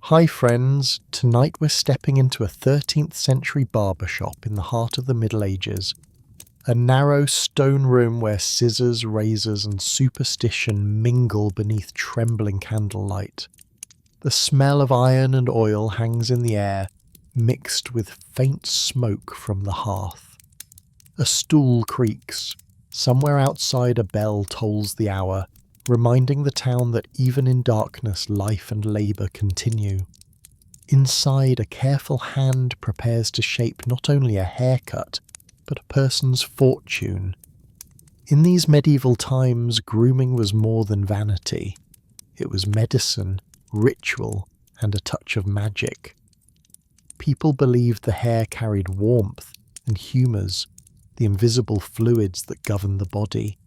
Hi friends, tonight we're stepping into a 13th century barber shop in the heart of the Middle Ages. A narrow stone room where scissors, razors and superstition mingle beneath trembling candlelight. The smell of iron and oil hangs in the air, mixed with faint smoke from the hearth. A stool creaks. Somewhere outside a bell tolls the hour, reminding the town that even in darkness life and labour continue. Inside, a careful hand prepares to shape not only a haircut, but a person's fortune. In these medieval times, grooming was more than vanity. It was medicine, ritual, and a touch of magic. People believed the hair carried warmth and humours, the invisible fluids that govern the body.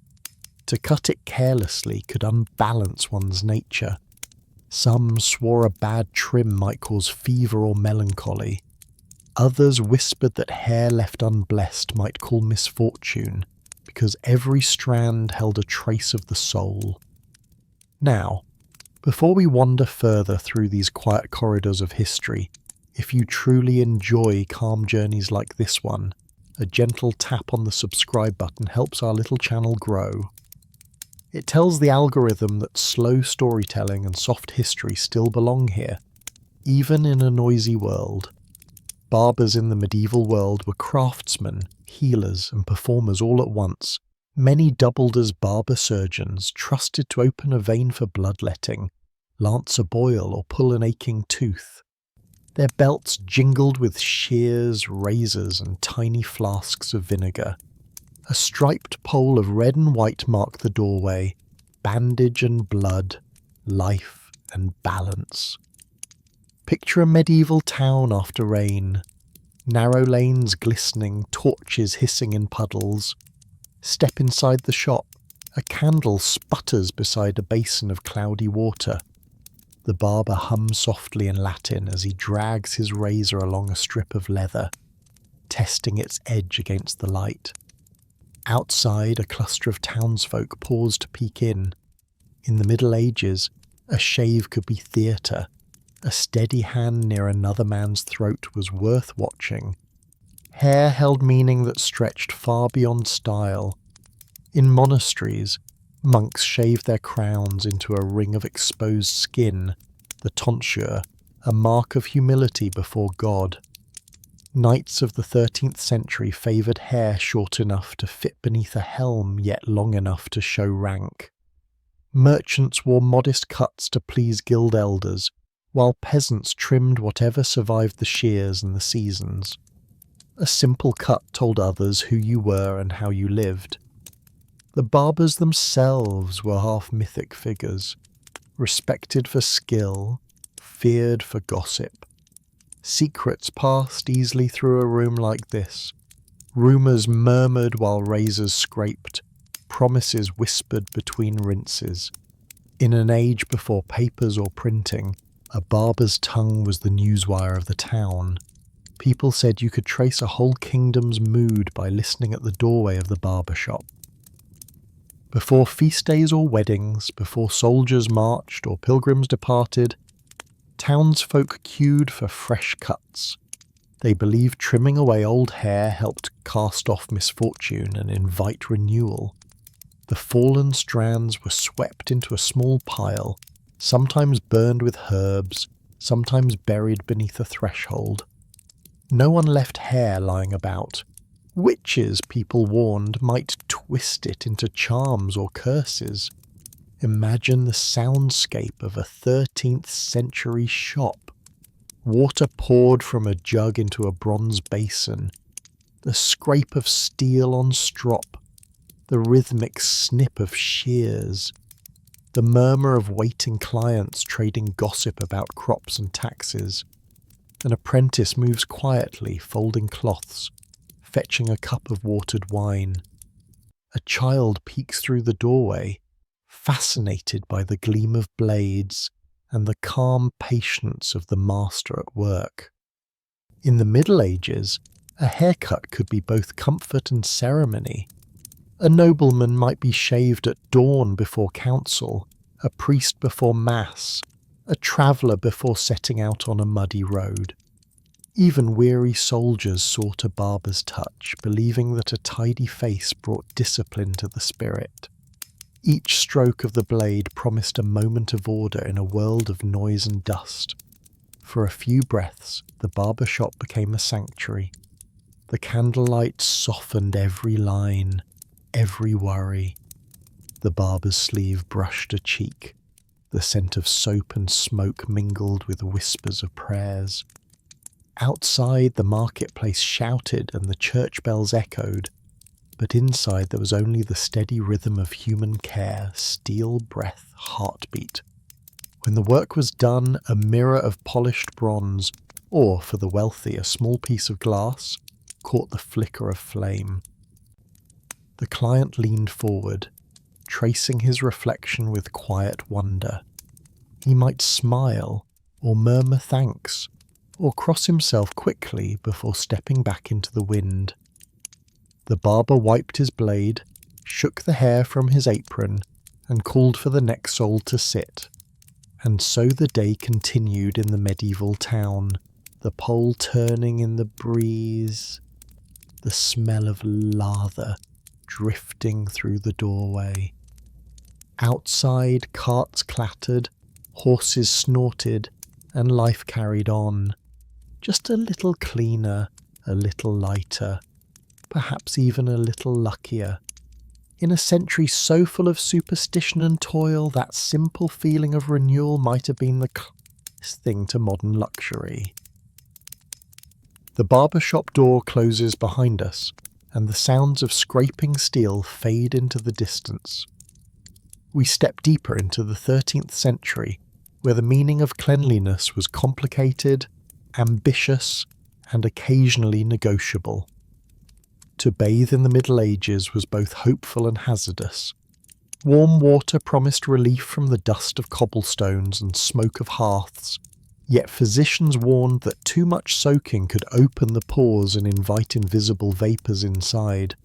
To cut it carelessly could unbalance one's nature. Some swore a bad trim might cause fever or melancholy. Others whispered that hair left unblessed might call misfortune, because every strand held a trace of the soul. Now, before we wander further through these quiet corridors of history, if you truly enjoy calm journeys like this one, a gentle tap on the subscribe button helps our little channel grow. It tells the algorithm that slow storytelling and soft history still belong here, even in a noisy world. Barbers in the medieval world were craftsmen, healers and performers all at once. Many doubled as barber surgeons, trusted to open a vein for bloodletting, lance a boil or pull an aching tooth. Their belts jingled with shears, razors and tiny flasks of vinegar. A striped pole of red and white marked the doorway, bandage and blood, life and balance. Picture a medieval town after rain. Narrow lanes glistening, torches hissing in puddles. Step inside the shop. A candle sputters beside a basin of cloudy water. The barber hums softly in Latin as he drags his razor along a strip of leather, testing its edge against the light. Outside, a cluster of townsfolk pause to peek in. In the Middle Ages, a shave could be theatre. A steady hand near another man's throat was worth watching. Hair held meaning that stretched far beyond style. In monasteries, monks shaved their crowns into a ring of exposed skin, the tonsure, a mark of humility before God. Knights of the 13th century favoured hair short enough to fit beneath a helm yet long enough to show rank. Merchants wore modest cuts to please guild elders, while peasants trimmed whatever survived the shears and the seasons. A simple cut told others who you were and how you lived. The barbers themselves were half mythic figures, respected for skill, feared for gossip. Secrets passed easily through a room like this. Rumours murmured while razors scraped, promises whispered between rinses. In an age before papers or printing, a barber's tongue was the newswire of the town. People said you could trace a whole kingdom's mood by listening at the doorway of the barber shop. Before feast days or weddings, before soldiers marched or pilgrims departed, townsfolk queued for fresh cuts. They believed trimming away old hair helped cast off misfortune and invite renewal. The fallen strands were swept into a small pile, sometimes burned with herbs, sometimes buried beneath a threshold. No one left hair lying about. Witches, people warned, might twist it into charms or curses. Imagine the soundscape of a 13th century shop. Water poured from a jug into a bronze basin. The scrape of steel on strop. The rhythmic snip of shears. The murmur of waiting clients trading gossip about crops and taxes. An apprentice moves quietly, folding cloths, fetching a cup of watered wine. A child peeks through the doorway, fascinated by the gleam of blades and the calm patience of the master at work. In the Middle Ages, a haircut could be both comfort and ceremony. A nobleman might be shaved at dawn before council, a priest before mass, a traveller before setting out on a muddy road. Even weary soldiers sought a barber's touch, believing that a tidy face brought discipline to the spirit. Each stroke of the blade promised a moment of order in a world of noise and dust. For a few breaths, the barber shop became a sanctuary. The candlelight softened every line, every worry. The barber's sleeve brushed a cheek. The scent of soap and smoke mingled with whispers of prayers. Outside, the marketplace shouted and the church bells echoed, but inside there was only the steady rhythm of human care, steel breath, heartbeat. When the work was done, a mirror of polished bronze, or, for the wealthy, a small piece of glass, caught the flicker of flame. The client leaned forward, tracing his reflection with quiet wonder. He might smile, or murmur thanks, or cross himself quickly before stepping back into the wind. The barber wiped his blade, shook the hair from his apron, and called for the next soul to sit. And so the day continued in the medieval town, the pole turning in the breeze, the smell of lather drifting through the doorway. Outside, carts clattered, horses snorted, and life carried on. Just a little cleaner, a little lighter, perhaps even a little luckier. In a century so full of superstition and toil, that simple feeling of renewal might have been the closest thing to modern luxury. The barber shop door closes behind us, and the sounds of scraping steel fade into the distance. We step deeper into the 13th century, where the meaning of cleanliness was complicated, ambitious, and occasionally negotiable. To bathe in the Middle Ages was both hopeful and hazardous. Warm water promised relief from the dust of cobblestones and smoke of hearths, yet physicians warned that too much soaking could open the pores and invite invisible vapours inside.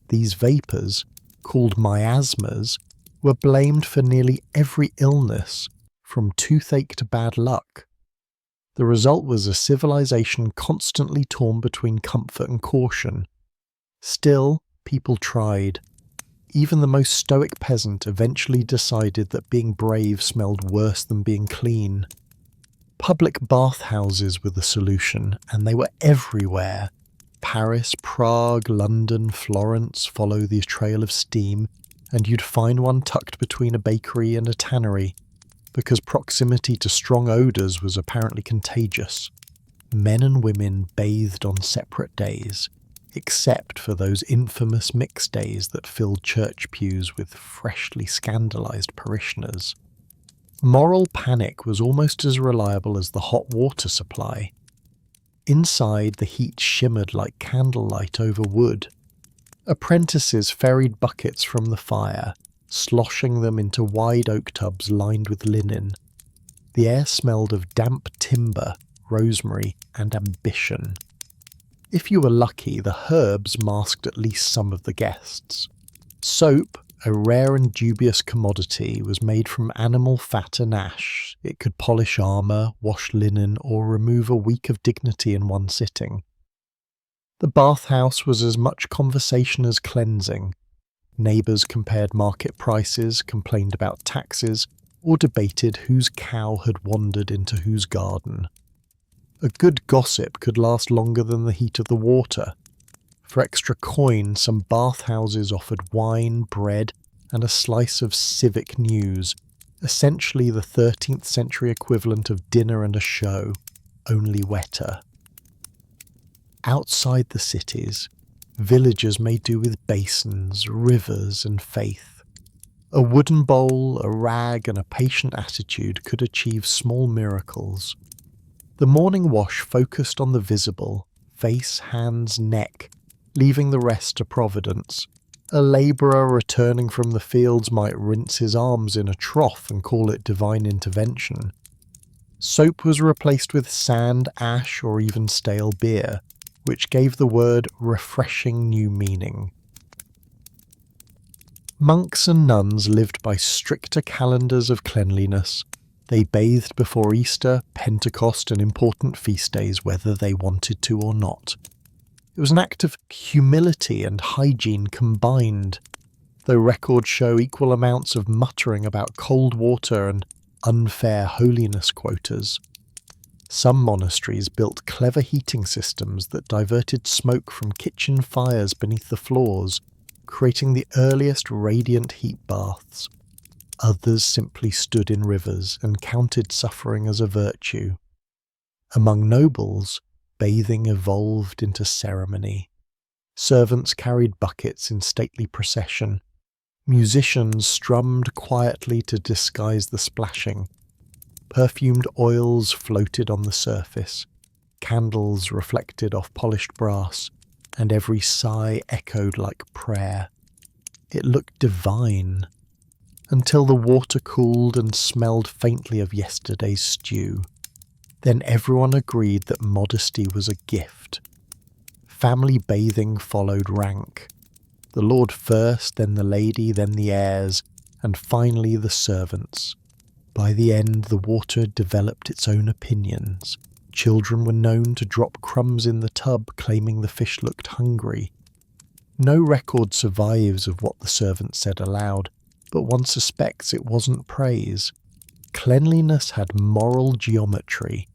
These vapours, called miasmas, were blamed for nearly every illness, from toothache to bad luck. The result was a civilization constantly torn between comfort and caution. Still, people tried. Even the most stoic peasant eventually decided that being brave smelled worse than being clean. Public bathhouses were the solution, and they were everywhere. Paris, Prague, London, Florence follow the trail of steam, and you'd find one tucked between a bakery and a tannery, because proximity to strong odours was apparently contagious. Men and women bathed on separate days, except for those infamous mixed days that filled church pews with freshly scandalised parishioners. Moral panic was almost as reliable as the hot water supply. Inside, the heat shimmered like candlelight over wood. Apprentices ferried buckets from the fire, sloshing them into wide oak tubs lined with linen. The air smelled of damp timber, rosemary, and ambition. If you were lucky, the herbs masked at least some of the guests. Soap, a rare and dubious commodity, was made from animal fat and ash. It could polish armour, wash linen, or remove a week of dignity in one sitting. The bathhouse was as much conversation as cleansing. Neighbours compared market prices, complained about taxes, or debated whose cow had wandered into whose garden. A good gossip could last longer than the heat of the water. For extra coin, some bathhouses offered wine, bread, and a slice of civic news, essentially the 13th century equivalent of dinner and a show, only wetter. Outside the cities, villagers made do with basins, rivers, and faith. A wooden bowl, a rag, and a patient attitude could achieve small miracles. The morning wash focused on the visible, face, hands, neck, leaving the rest to providence. A labourer returning from the fields might rinse his arms in a trough and call it divine intervention. Soap was replaced with sand, ash, or even stale beer, which gave the word refreshing new meaning. Monks and nuns lived by stricter calendars of cleanliness, They bathed before Easter, Pentecost, and important feast days whether they wanted to or not. It was an act of humility and hygiene combined, though records show equal amounts of muttering about cold water and unfair holiness quotas. Some monasteries built clever heating systems that diverted smoke from kitchen fires beneath the floors, creating the earliest radiant heat baths. Others simply stood in rivers and counted suffering as a virtue. Among nobles, bathing evolved into ceremony. Servants carried buckets in stately procession. Musicians strummed quietly to disguise the splashing. Perfumed oils floated on the surface. Candles reflected off polished brass, and every sigh echoed like prayer. It looked divine, until the water cooled and smelled faintly of yesterday's stew. Then everyone agreed that modesty was a gift. Family bathing followed rank. The lord first, then the lady, then the heirs, and finally the servants. By the end, the water developed its own opinions. Children were known to drop crumbs in the tub, claiming the fish looked hungry. No record survives of what the servants said aloud, but one suspects it wasn't praise. Cleanliness had moral geometry.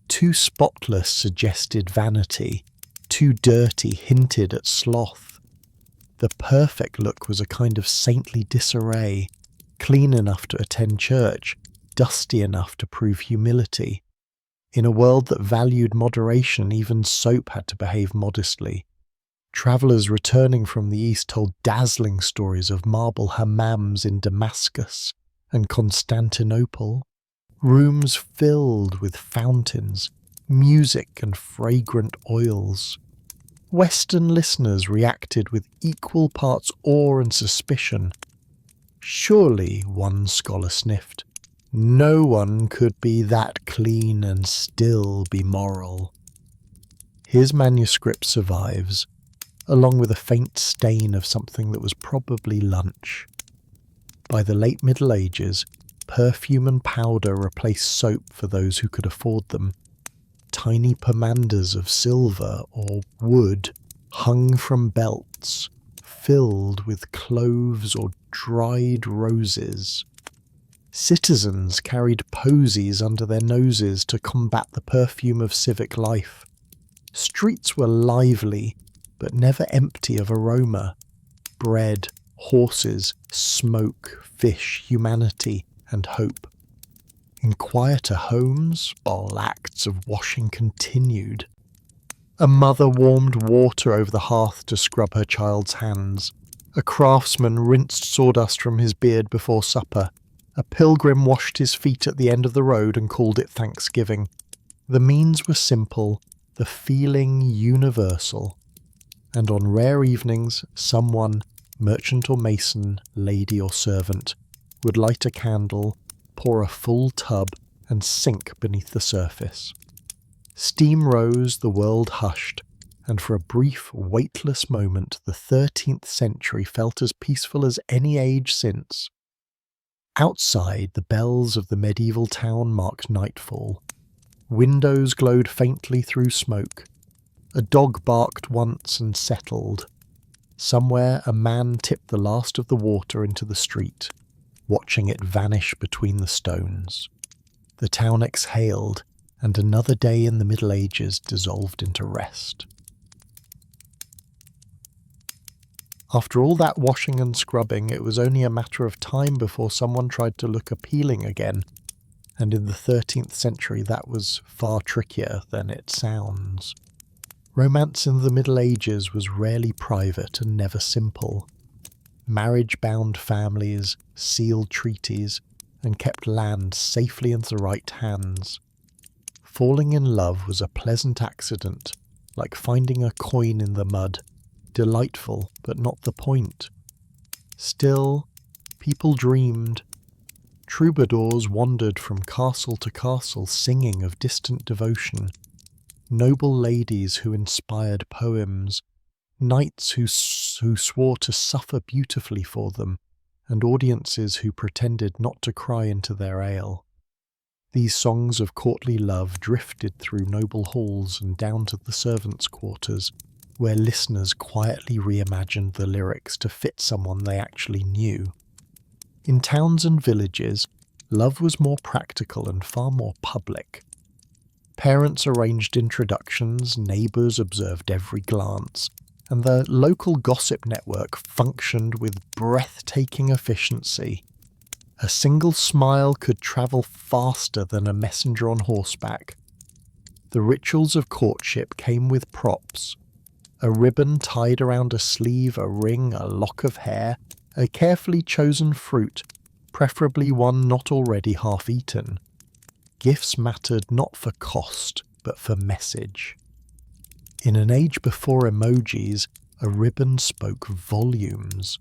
Too spotless suggested vanity. Too dirty hinted at sloth. The perfect look was a kind of saintly disarray, clean enough to attend church, dusty enough to prove humility. In a world that valued moderation, even soap had to behave modestly. Travellers returning from the East told dazzling stories of marble hammams in Damascus and Constantinople, rooms filled with fountains, music and fragrant oils. Western listeners reacted with equal parts awe and suspicion. Surely, one scholar sniffed, no one could be that clean and still be moral. His manuscript survives, along with a faint stain of something that was probably lunch. By the late Middle Ages, perfume and powder replaced soap for those who could afford them. Tiny pomanders of silver or wood hung from belts, filled with cloves or dried roses. Citizens carried posies under their noses to combat the perfume of civic life. Streets were lively, but never empty of aroma. Bread, horses, smoke, fish, humanity, and hope. In quieter homes, all acts of washing continued. A mother warmed water over the hearth to scrub her child's hands. A craftsman rinsed sawdust from his beard before supper. A pilgrim washed his feet at the end of the road and called it Thanksgiving. The means were simple, the feeling universal. And on rare evenings, someone, merchant or mason, lady or servant, would light a candle, pour a full tub, and sink beneath the surface. Steam rose, the world hushed, and for a brief, weightless moment the 13th century felt as peaceful as any age since. Outside, the bells of the medieval town marked nightfall. Windows glowed faintly through smoke. A dog barked once and settled. Somewhere a man tipped the last of the water into the street, watching it vanish between the stones. The town exhaled, and another day in the Middle Ages dissolved into rest. After all that washing and scrubbing, it was only a matter of time before someone tried to look appealing again, and in the 13th century that was far trickier than it sounds. Romance in the Middle Ages was rarely private and never simple. Marriage bound families, sealed treaties, and kept land safely in the right hands. Falling in love was a pleasant accident, like finding a coin in the mud, delightful but not the point. Still, people dreamed. Troubadours wandered from castle to castle singing of distant devotion. Noble ladies who inspired poems, knights who swore to suffer beautifully for them, and audiences who pretended not to cry into their ale. These songs of courtly love drifted through noble halls and down to the servants' quarters, where listeners quietly reimagined the lyrics to fit someone they actually knew. In towns and villages, love was more practical and far more public. Parents arranged introductions, neighbours observed every glance, and the local gossip network functioned with breathtaking efficiency. A single smile could travel faster than a messenger on horseback. The rituals of courtship came with props. A ribbon tied around a sleeve, a ring, a lock of hair, a carefully chosen fruit, preferably one not already half-eaten. Gifts mattered not for cost, but for message. In an age before emojis, a ribbon spoke volumes.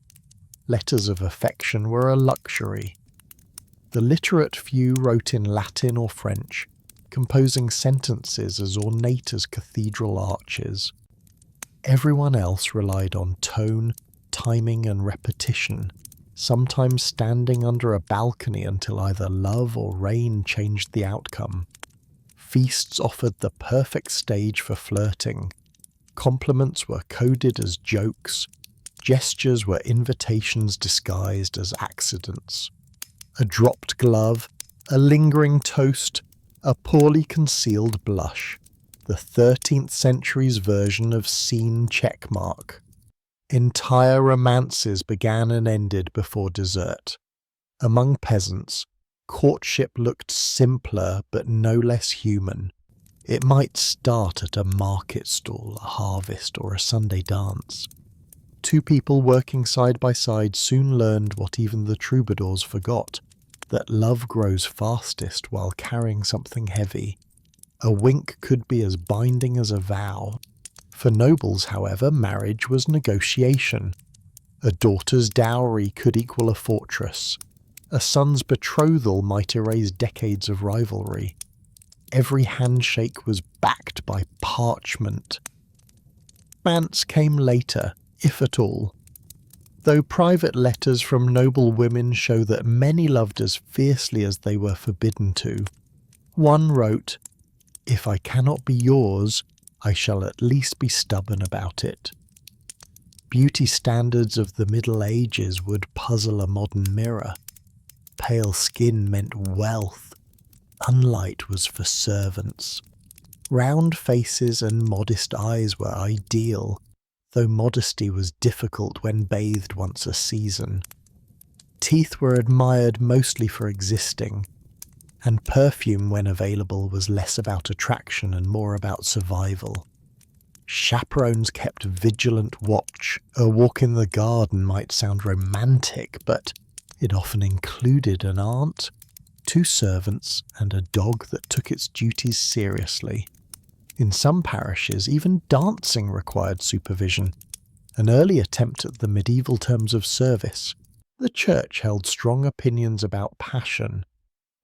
Letters of affection were a luxury. The literate few wrote in Latin or French, composing sentences as ornate as cathedral arches. Everyone else relied on tone, timing and repetition, sometimes standing under a balcony until either love or rain changed the outcome. Feasts offered the perfect stage for flirting. Compliments were coded as jokes. Gestures were invitations disguised as accidents. A dropped glove, a lingering toast, a poorly concealed blush. The 13th century's version of scene checkmark. Entire romances began and ended before dessert. Among peasants, courtship looked simpler but no less human. It might start at a market stall, a harvest, or a Sunday dance. Two people working side by side soon learned what even the troubadours forgot, that love grows fastest while carrying something heavy. A wink could be as binding as a vow. For nobles, however, marriage was negotiation. A daughter's dowry could equal a fortress. A son's betrothal might erase decades of rivalry. Every handshake was backed by parchment. Romance came later, if at all. Though private letters from noble women show that many loved as fiercely as they were forbidden to. One wrote, "If I cannot be yours, I shall at least be stubborn about it." Beauty standards of the Middle Ages would puzzle a modern mirror. Pale skin meant wealth. Sunlight was for servants. Round faces and modest eyes were ideal, though modesty was difficult when bathed once a season. Teeth were admired mostly for existing, and perfume, when available, was less about attraction and more about survival. Chaperones kept vigilant watch. A walk in the garden might sound romantic, but it often included an aunt, 2 servants, and a dog that took its duties seriously. In some parishes, even dancing required supervision, an early attempt at the medieval terms of service. The Church held strong opinions about passion.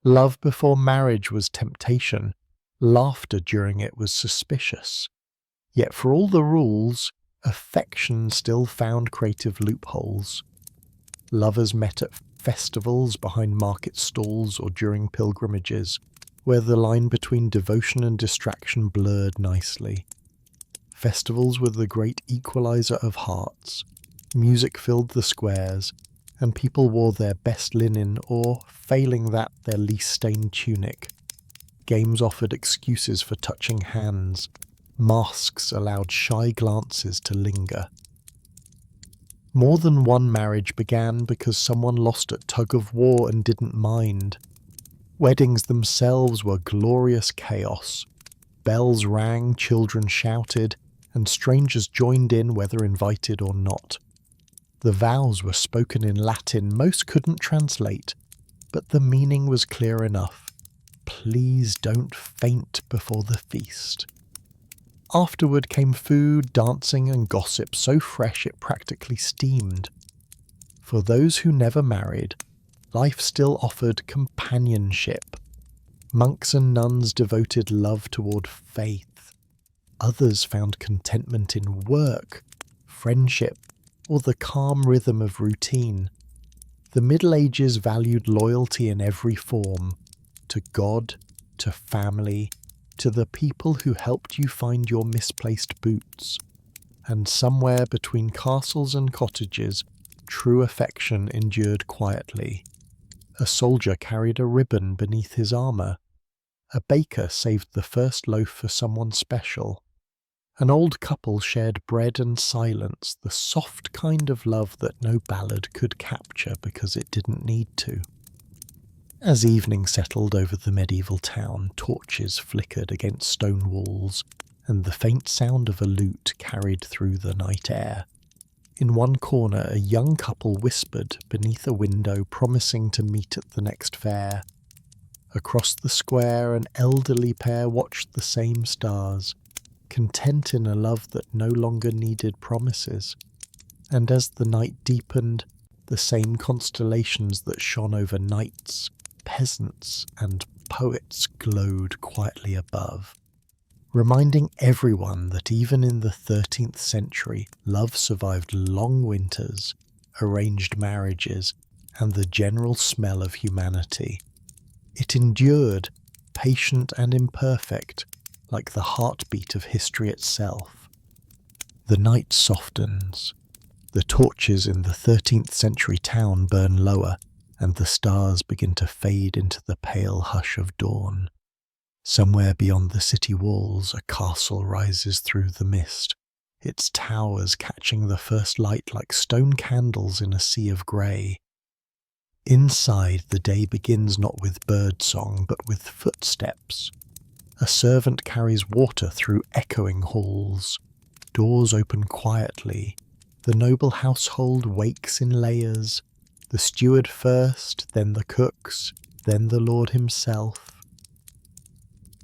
Love before marriage was temptation. Laughter during it was suspicious. Yet for all the rules, affection still found creative loopholes. Lovers met at festivals, behind market stalls, or during pilgrimages, where the line between devotion and distraction blurred nicely. Festivals were the great equalizer of hearts. Music filled the squares, and people wore their best linen or, failing that, their least stained tunic. Games offered excuses for touching hands. Masks allowed shy glances to linger. More than one marriage began because someone lost at tug-of-war and didn't mind. Weddings themselves were glorious chaos. Bells rang, children shouted, and strangers joined in whether invited or not. The vows were spoken in Latin most couldn't translate, but the meaning was clear enough. Please don't faint before the feast. Afterward came food, dancing, and gossip so fresh it practically steamed. For those who never married, life still offered companionship. Monks and nuns devoted love toward faith. Others found contentment in work, friendship, or the calm rhythm of routine. The Middle Ages valued loyalty in every form. to God, to family, to the people who helped you find your misplaced boots. And somewhere between castles and cottages, true affection endured quietly. A soldier carried a ribbon beneath his armour. A baker saved the first loaf for someone special. An old couple shared bread and silence, the soft kind of love that no ballad could capture because it didn't need to. As evening settled over the medieval town, torches flickered against stone walls, and the faint sound of a lute carried through the night air. In one corner, a young couple whispered beneath a window, promising to meet at the next fair. Across the square, an elderly pair watched the same stars, content in a love that no longer needed promises. And as the night deepened, the same constellations that shone over knights, peasants, and poets glowed quietly above, reminding everyone that even in the 13th century, love survived long winters, arranged marriages, and the general smell of humanity. It endured, patient and imperfect, like the heartbeat of history itself. The night softens. The torches in the 13th century town burn lower, and the stars begin to fade into the pale hush of dawn. Somewhere beyond the city walls, a castle rises through the mist, its towers catching the first light like stone candles in a sea of grey. Inside, the day begins not with birdsong, but with footsteps. A servant carries water through echoing halls. Doors open quietly. The noble household wakes in layers. The steward first, then the cooks, then the Lord himself.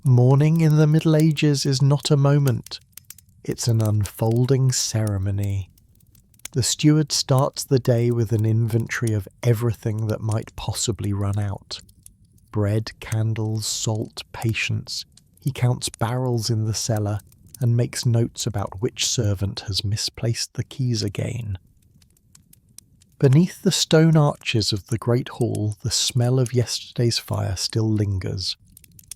Morning in the Middle Ages is not a moment. It's an unfolding ceremony. The steward starts the day with an inventory of everything that might possibly run out. Bread, candles, salt, patience. He counts barrels in the cellar and makes notes about which servant has misplaced the keys again. Beneath the stone arches of the great hall, the smell of yesterday's fire still lingers.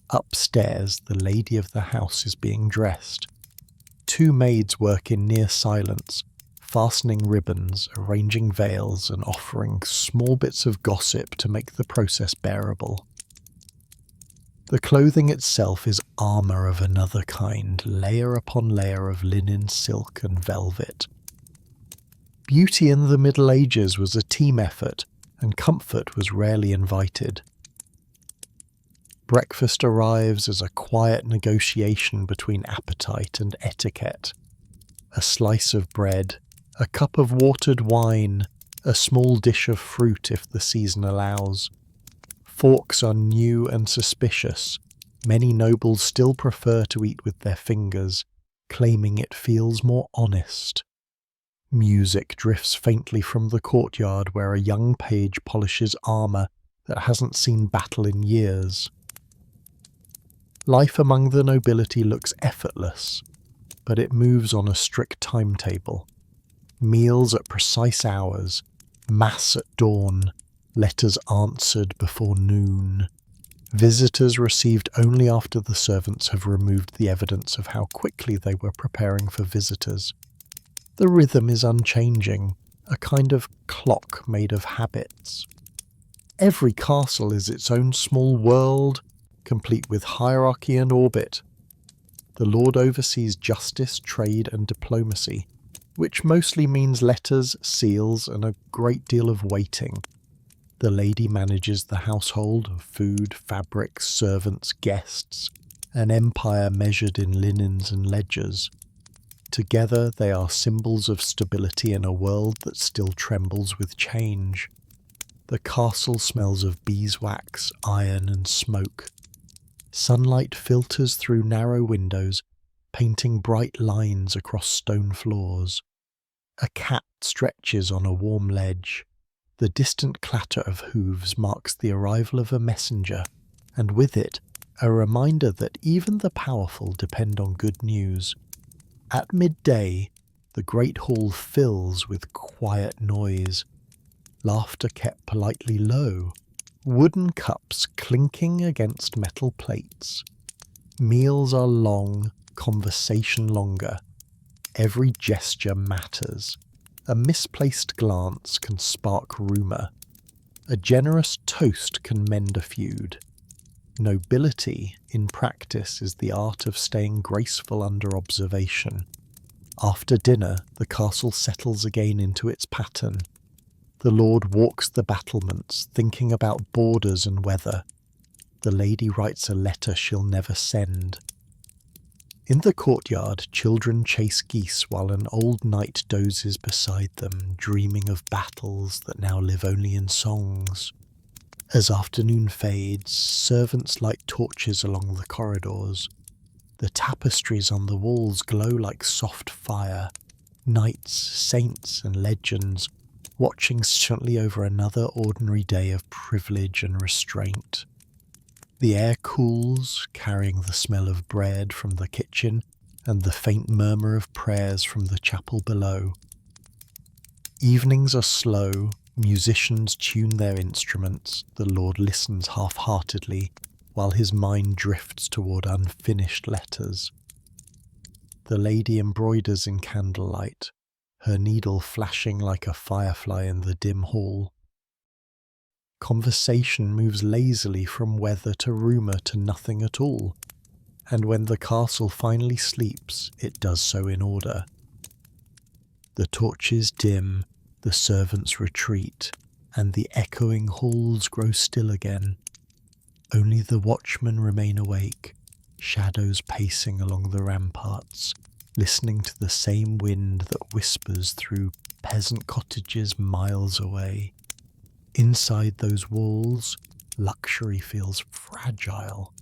Upstairs, the lady of the house is being dressed. Two maids work in near silence, fastening ribbons, arranging veils, and offering small bits of gossip to make the process bearable. The clothing itself is armour of another kind, layer upon layer of linen, silk, and velvet. Beauty in the Middle Ages was a team effort, and comfort was rarely invited. Breakfast arrives as a quiet negotiation between appetite and etiquette. A slice of bread, a cup of watered wine, a small dish of fruit if the season allows. Forks are new and suspicious. Many nobles still prefer to eat with their fingers, claiming it feels more honest. Music drifts faintly from the courtyard where a young page polishes armour that hasn't seen battle in years. Life among the nobility looks effortless, but it moves on a strict timetable. Meals at precise hours, mass at dawn, letters answered before noon. Visitors received only after the servants have removed the evidence of how quickly they were preparing for visitors. The rhythm is unchanging, a kind of clock made of habits. Every castle is its own small world, complete with hierarchy and orbit. The lord oversees justice, trade, and diplomacy, which mostly means letters, seals, and a great deal of waiting. The lady manages the household, food, fabrics, servants, guests, an empire measured in linens and ledgers. Together they are symbols of stability in a world that still trembles with change. The castle smells of beeswax, iron, and smoke. Sunlight filters through narrow windows, painting bright lines across stone floors. A cat stretches on a warm ledge. The distant clatter of hooves marks the arrival of a messenger, and with it, a reminder that even the powerful depend on good news. At midday, the great hall fills with quiet noise, laughter kept politely low, wooden cups clinking against metal plates. Meals are long, conversation longer. Every gesture matters. A misplaced glance can spark rumour. A generous toast can mend a feud. Nobility, in practice, is the art of staying graceful under observation. After dinner, the castle settles again into its pattern. The lord walks the battlements, thinking about borders and weather. The lady writes a letter she'll never send. In the courtyard, children chase geese while an old knight dozes beside them, dreaming of battles that now live only in songs. As afternoon fades, servants light torches along the corridors. The tapestries on the walls glow like soft fire. Knights, saints, and legends, watching silently over another ordinary day of privilege and restraint. The air cools, carrying the smell of bread from the kitchen and the faint murmur of prayers from the chapel below. Evenings are slow, musicians tune their instruments, the lord listens half-heartedly, while his mind drifts toward unfinished letters. The lady embroiders in candlelight, her needle flashing like a firefly in the dim hall. Conversation moves lazily from weather to rumour to nothing at all, and when the castle finally sleeps, it does so in order. The torches dim, the servants retreat, and the echoing halls grow still again. Only the watchmen remain awake, shadows pacing along the ramparts, listening to the same wind that whispers through peasant cottages miles away. Inside those walls, luxury feels fragile.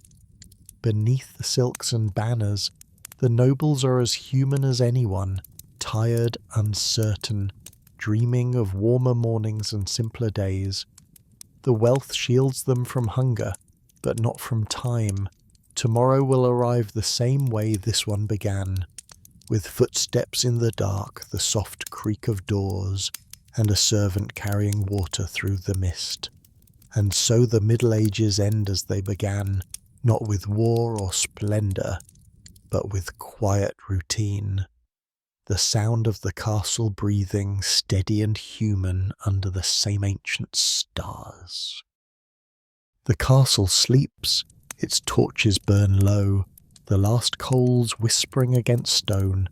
Beneath the silks and banners, the nobles are as human as anyone, tired, uncertain, dreaming of warmer mornings and simpler days. The wealth shields them from hunger, but not from time. Tomorrow will arrive the same way this one began, with footsteps in the dark, the soft creak of doors, and a servant carrying water through the mist. And so the Middle Ages end as they began, not with war or splendour, but with quiet routine. The sound of the castle breathing, steady and human, under the same ancient stars. The castle sleeps, its torches burn low, the last coals whispering against stone.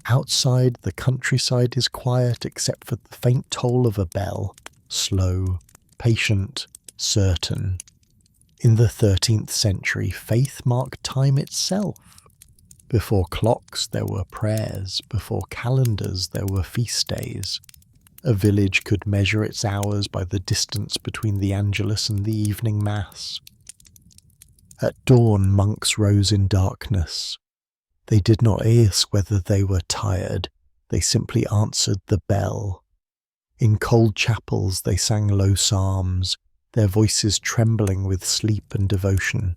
Outside, the countryside is quiet except for the faint toll of a bell, slow, patient, certain. In the 13th century, faith marked time itself. Before clocks, there were prayers. Before calendars, there were feast days. A village could measure its hours by the distance between the Angelus and the evening Mass. At dawn, monks rose in darkness. They did not ask whether they were tired, they simply answered the bell. In cold chapels they sang low psalms, their voices trembling with sleep and devotion.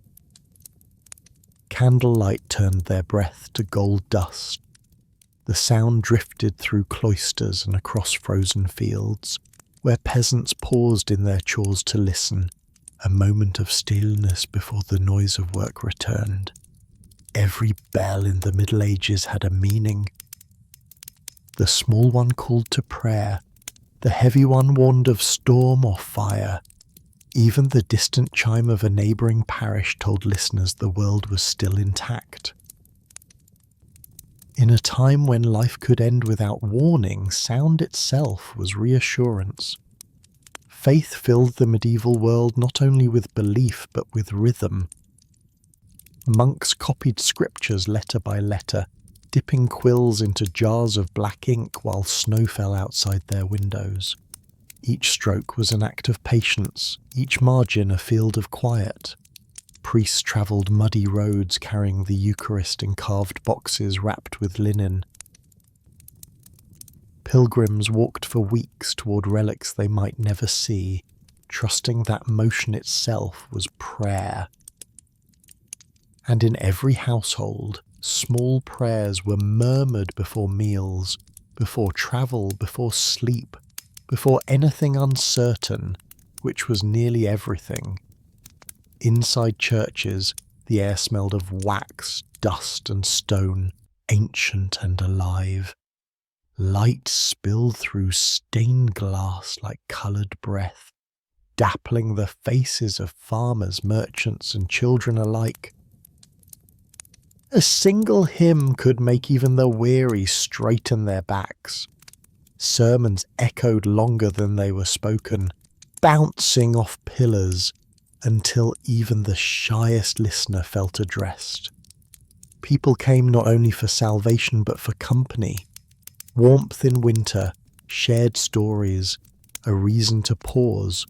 Candlelight turned their breath to gold dust. The sound drifted through cloisters and across frozen fields, where peasants paused in their chores to listen, a moment of stillness before the noise of work returned. Every bell in the Middle Ages had a meaning. The small one called to prayer, the heavy one warned of storm or fire. Even the distant chime of a neighbouring parish told listeners the world was still intact. In a time when life could end without warning, sound itself was reassurance. Faith filled the medieval world not only with belief but with rhythm. Monks copied scriptures letter by letter, dipping quills into jars of black ink while snow fell outside their windows. Each stroke was an act of patience, each margin a field of quiet. Priests travelled muddy roads carrying the Eucharist in carved boxes wrapped with linen. Pilgrims walked for weeks toward relics they might never see, trusting that motion itself was prayer. And in every household, small prayers were murmured before meals, before travel, before sleep, before anything uncertain, which was nearly everything. Inside churches, the air smelled of wax, dust and stone, ancient and alive. Light spilled through stained glass like coloured breath, dappling the faces of farmers, merchants and children alike. A single hymn could make even the weary straighten their backs. Sermons echoed longer than they were spoken, bouncing off pillars until even the shyest listener felt addressed. People came not only for salvation but for company. Warmth in winter, shared stories, a reason to pause.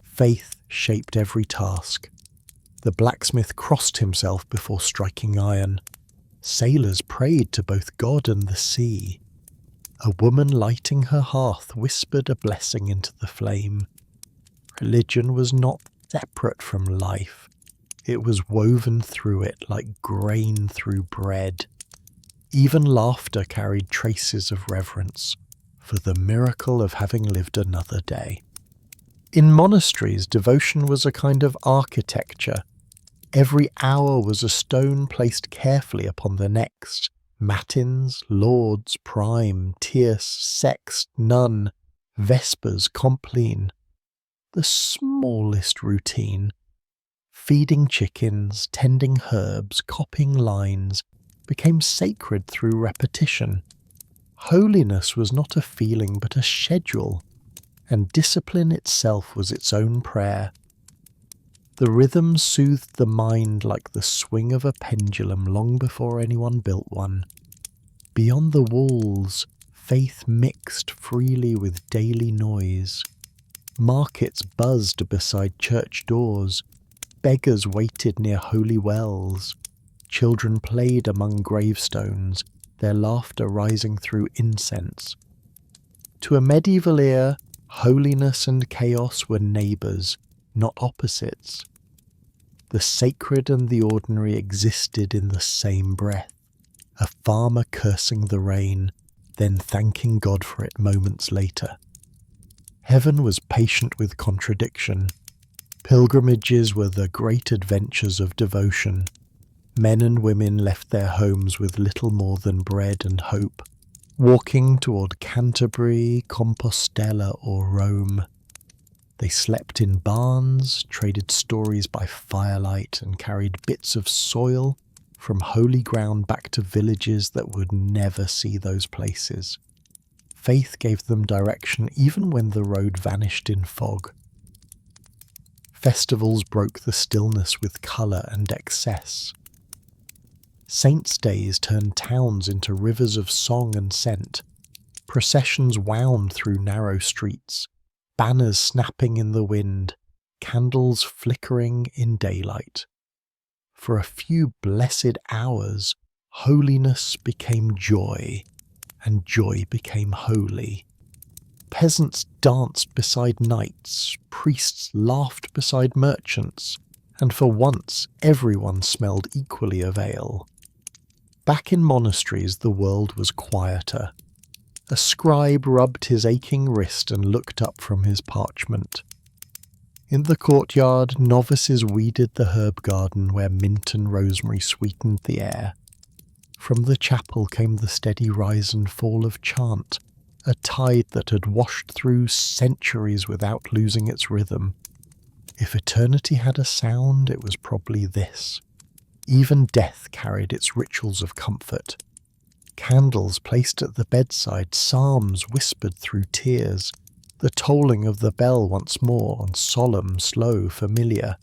Faith shaped every task. The blacksmith crossed himself before striking iron. Sailors prayed to both God and the sea. A woman lighting her hearth whispered a blessing into the flame. Religion was not separate from life. It was woven through it like grain through bread. Even laughter carried traces of reverence for the miracle of having lived another day. In monasteries, devotion was a kind of architecture. Every hour was a stone placed carefully upon the next. Matins, lauds, prime, tierce, sext, nun, vespers, compline. The smallest routine. Feeding chickens, tending herbs, copying lines, became sacred through repetition. Holiness was not a feeling but a schedule, and discipline itself was its own prayer. The rhythm soothed the mind like the swing of a pendulum long before anyone built one. Beyond the walls, faith mixed freely with daily noise. Markets buzzed beside church doors. Beggars waited near holy wells. Children played among gravestones, their laughter rising through incense. To a medieval ear, holiness and chaos were neighbours, not opposites. The sacred and the ordinary existed in the same breath, a farmer cursing the rain, then thanking God for it moments later. Heaven was patient with contradiction. Pilgrimages were the great adventures of devotion. Men and women left their homes with little more than bread and hope, walking toward Canterbury, Compostela or Rome. They slept in barns, traded stories by firelight, and carried bits of soil from holy ground back to villages that would never see those places. Faith gave them direction even when the road vanished in fog. Festivals broke the stillness with colour and excess. Saints' days turned towns into rivers of song and scent. Processions wound through narrow streets, banners snapping in the wind, candles flickering in daylight. For a few blessed hours, holiness became joy, and joy became holy. Peasants danced beside knights, priests laughed beside merchants, and for once everyone smelled equally of ale. Back in monasteries the world was quieter. A scribe rubbed his aching wrist and looked up from his parchment. In the courtyard, novices weeded the herb garden where mint and rosemary sweetened the air. From the chapel came the steady rise and fall of chant, a tide that had washed through centuries without losing its rhythm. If eternity had a sound, it was probably this. Even death carried its rituals of comfort. Candles placed at the bedside, psalms whispered through tears, the tolling of the bell once more, solemn, slow, familiar.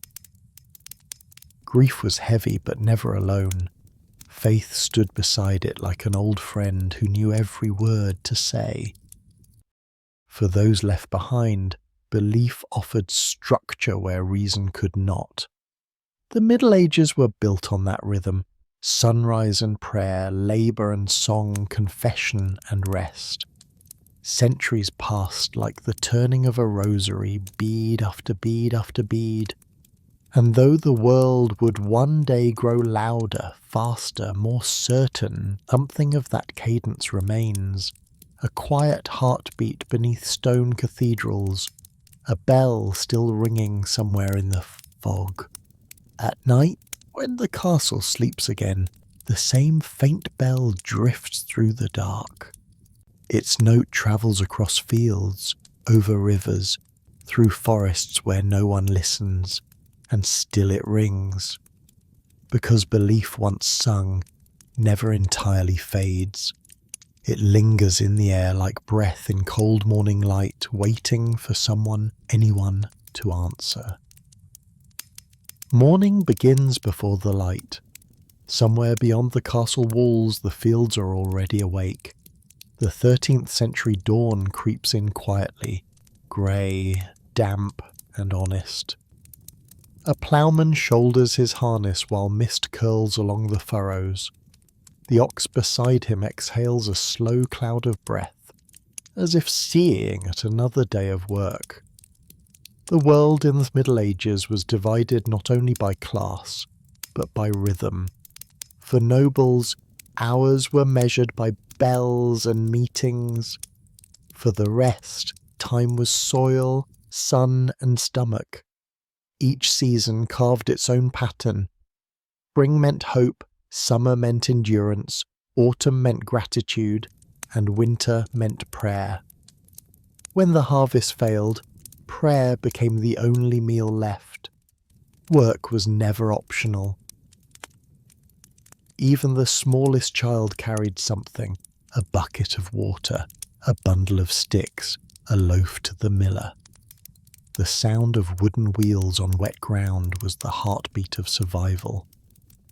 Grief was heavy but never alone. Faith stood beside it like an old friend who knew every word to say. For those left behind, belief offered structure where reason could not. The Middle Ages were built on that rhythm: sunrise and prayer, labour and song, confession and rest. Centuries passed like the turning of a rosary, bead after bead after bead. And though the world would one day grow louder, faster, more certain, something of that cadence remains. A quiet heartbeat beneath stone cathedrals, a bell still ringing somewhere in the fog. At night, when the castle sleeps again, the same faint bell drifts through the dark. Its note travels across fields, over rivers, through forests where no one listens, and still it rings. Because belief once sung never entirely fades. It lingers in the air like breath in cold morning light, waiting for someone, anyone, to answer. Morning begins before the light. Somewhere beyond the castle walls, the fields are already awake. The 13th century dawn creeps in quietly, grey, damp, and honest. A ploughman shoulders his harness while mist curls along the furrows. The ox beside him exhales a slow cloud of breath, as if seeing at another day of work. The world in the Middle Ages was divided not only by class, but by rhythm. For nobles, hours were measured by bells and meetings. For the rest, time was soil, sun, and stomach. Each season carved its own pattern. Spring meant hope, summer meant endurance, autumn meant gratitude, and winter meant prayer. When the harvest failed, prayer became the only meal left. Work was never optional. Even the smallest child carried something, a bucket of water, a bundle of sticks, a loaf to the miller. The sound of wooden wheels on wet ground was the heartbeat of survival.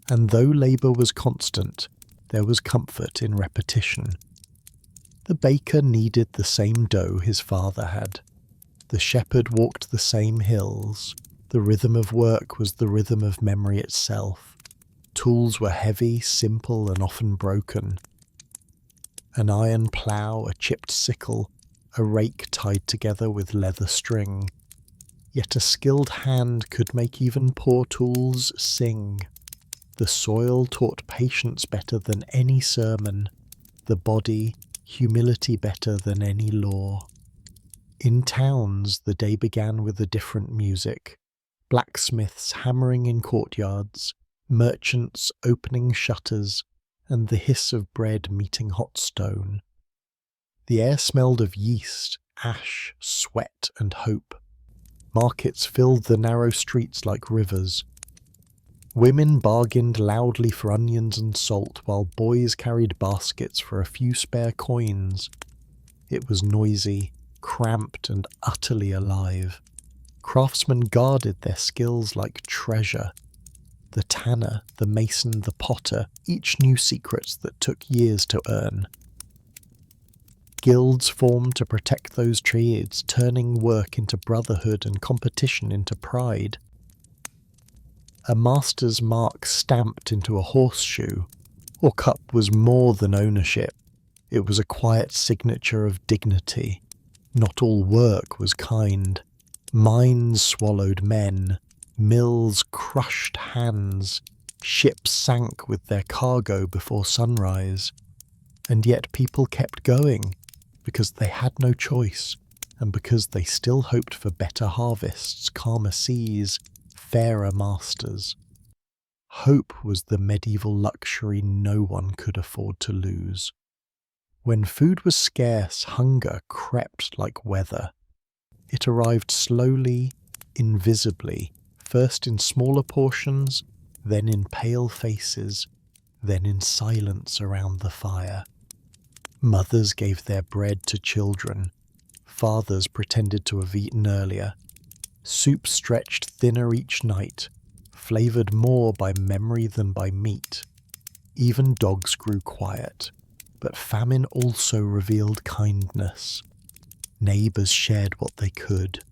And though labour was constant, there was comfort in repetition. The baker kneaded the same dough his father had. The shepherd walked the same hills. The rhythm of work was the rhythm of memory itself. Tools were heavy, simple, and often broken. An iron plough, a chipped sickle, a rake tied together with leather string. Yet a skilled hand could make even poor tools sing. The soil taught patience better than any sermon, the body humility better than any law. In towns, the day began with a different music. Blacksmiths hammering in courtyards, merchants opening shutters, and the hiss of bread meeting hot stone. The air smelled of yeast, ash, sweat, and hope. Markets filled the narrow streets like rivers. Women bargained loudly for onions and salt, while boys carried baskets for a few spare coins. It was noisy, cramped, and utterly alive. Craftsmen guarded their skills like treasure. The tanner, the mason, the potter, each knew secrets that took years to earn. Guilds formed to protect those trades, turning work into brotherhood and competition into pride. A master's mark stamped into a horseshoe or cup was more than ownership. It was a quiet signature of dignity. Not all work was kind. Mines swallowed men. Mills crushed hands. Ships sank with their cargo before sunrise. And yet people kept going, because they had no choice, and because they still hoped for better harvests, calmer seas, fairer masters. Hope was the medieval luxury no one could afford to lose. When food was scarce, hunger crept like weather. It arrived slowly, invisibly, first in smaller portions, then in pale faces, then in silence around the fire. Mothers gave their bread to children. Fathers pretended to have eaten earlier. Soup stretched thinner each night, flavoured more by memory than by meat. Even dogs grew quiet, but famine also revealed kindness. Neighbours shared what they could.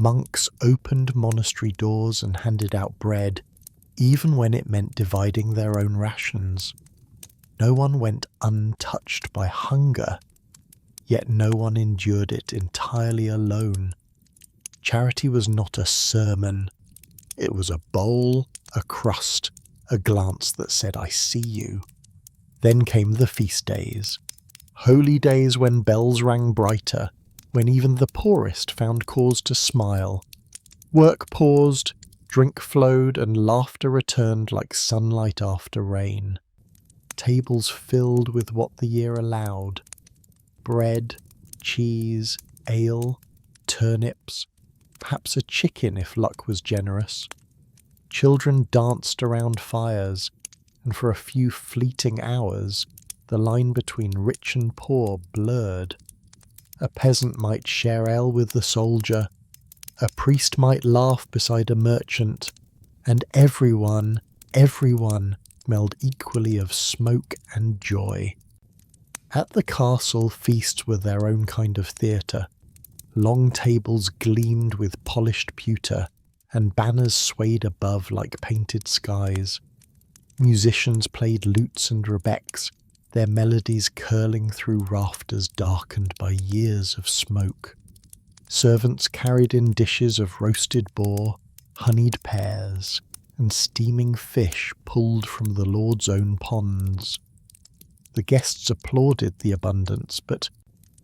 Monks opened monastery doors and handed out bread, even when it meant dividing their own rations. No one went untouched by hunger, yet no one endured it entirely alone. Charity was not a sermon. It was a bowl, a crust, a glance that said, "I see you." Then came the feast days. Holy days when bells rang brighter, when even the poorest found cause to smile. Work paused, drink flowed, and laughter returned like sunlight after rain. Tables filled with what the year allowed: bread, cheese, ale, turnips, perhaps a chicken if luck was generous. Children danced around fires, and for a few fleeting hours, the line between rich and poor blurred. A peasant might share ale with the soldier, a priest might laugh beside a merchant, and everyone smelled equally of smoke and joy. At the castle, feasts were their own kind of theatre. Long tables gleamed with polished pewter, and banners swayed above like painted skies. Musicians played lutes and rebecks, their melodies curling through rafters darkened by years of smoke. Servants carried in dishes of roasted boar, honeyed pears, and steaming fish pulled from the Lord's own ponds. The guests applauded the abundance, but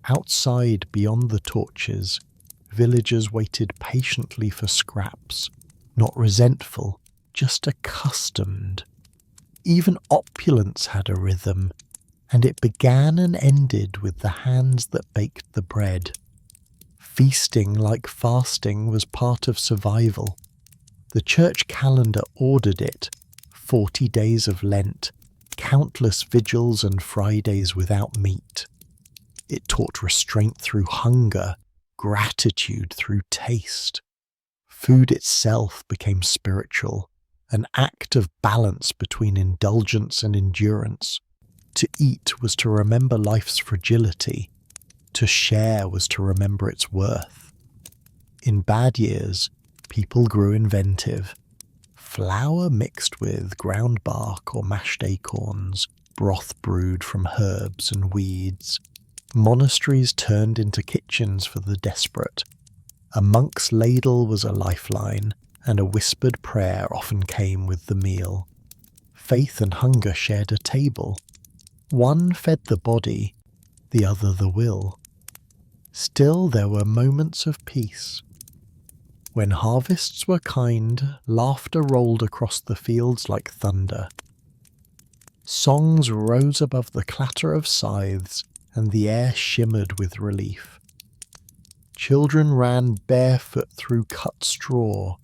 outside, beyond the torches, villagers waited patiently for scraps, not resentful, just accustomed. Even opulence had a rhythm, and it began and ended with the hands that baked the bread. Feasting, like fasting, was part of survival. The church calendar ordered it: 40 days of Lent, countless vigils and Fridays without meat. It taught restraint through hunger, gratitude through taste. Food itself became spiritual, an act of balance between indulgence and endurance. To eat was to remember life's fragility. To share was to remember its worth. In bad years, people grew inventive. Flour mixed with ground bark or mashed acorns, broth brewed from herbs and weeds. Monasteries turned into kitchens for the desperate. A monk's ladle was a lifeline, and a whispered prayer often came with the meal. Faith and hunger shared a table. One fed the body, the other the will. Still there were moments of peace. When harvests were kind, laughter rolled across the fields like thunder. Songs rose above the clatter of scythes, and the air shimmered with relief. Children ran barefoot through cut straw,